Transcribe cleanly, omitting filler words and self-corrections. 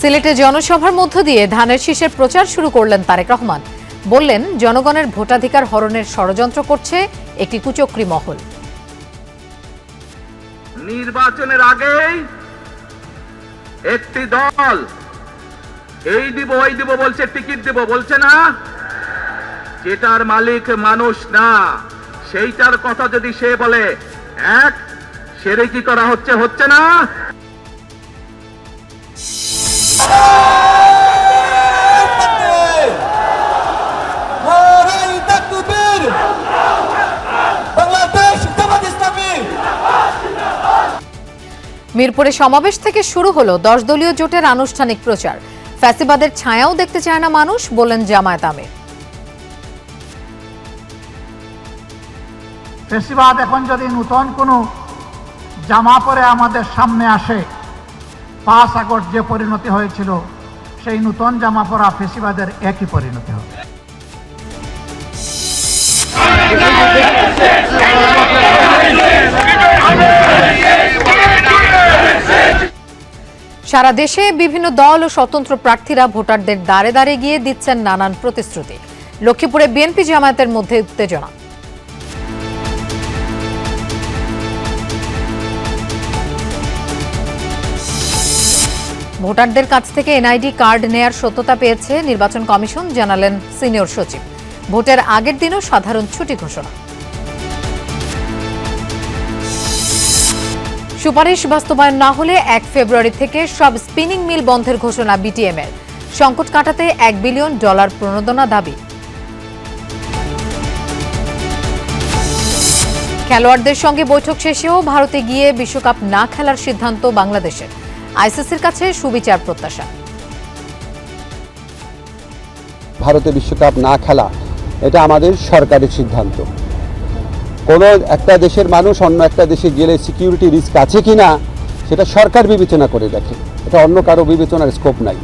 সিলেটে জনসভার মধ্য দিয়ে ধানের শীষের প্রচার শুরু করলেন তারেক রহমান। বললেন, জনগণের ভোটাধিকার হরণের ষড়যন্ত্র করছে একটি কুচক্রী মহল। নির্বাচনের আগেই একটি দল এই দিব ওই দিব বলছে, টিকিট দিব বলছে না, যেটার মালিক মানুষ না, সেইটার কথা যদি সে বলে এক সেরে কি করা হচ্ছে, হচ্ছে না। মিরপুরে সমাবেশ থেকে শুরু হলো 10 দলীয় জোটের আনুষ্ঠানিক প্রচার। ফ্যাসিবাদের ছায়াও দেখতে চায় না মানুষ, বলেন জামায়াত আমির। ফ্যাসিবাদ এখন যদি নতুন কোনো জামা পরে আমাদের সামনে আসে, 5 আগস্ট যে পরিণতি হয়েছিল সেই নতুন জামা পরা ফ্যাসিবাদের একই পরিণতি হবে। সারা দেশে বিভিন্ন দল ও স্বতন্ত্র প্রার্থীরা ভোটারদের দ্বারে দ্বারে গিয়ে দিচ্ছেন নানান প্রতিশ্রুতি। লক্ষ্মীপুরে বিএনপি জামায়াতের মধ্যে উত্তেজনা। ভোটারদের কাছ থেকে এনআইডি কার্ড নেয়ার সত্যতা পেয়েছে নির্বাচন কমিশন, জানালেন সিনিয়র সচিব। ভোটের আগের দিনও সাধারণ ছুটি ঘোষণা। সুপারিশ বাস্তবায়ন না হলে 1 ফেব্রুয়ারি থেকে সব স্পিনিং মিল বন্ধের ঘোষণা বিটিএম-এর। সংকট কাটাতে $1 বিলিয়ন প্রণোদনা দাবি। খেলোয়াড়দের সঙ্গে বৈঠক শেষেও ভারতে গিয়ে বিশ্বকাপ না খেলার সিদ্ধান্ত বাংলাদেশের। আইসিসির কাছে সুবিচার প্রত্যাশা। ভারতে বিশ্বকাপ না খেলা এটা আমাদের সরকারের সিদ্ধান্ত। কোনো একটা দেশের মানুষ অন্য একটা দেশে গেলে সিকিউরিটি রিস্ক আছে কিনা সেটা সরকার বিবেচনা করে দেখে, এটা অন্য কারো বিবেচনার স্কোপ নাই।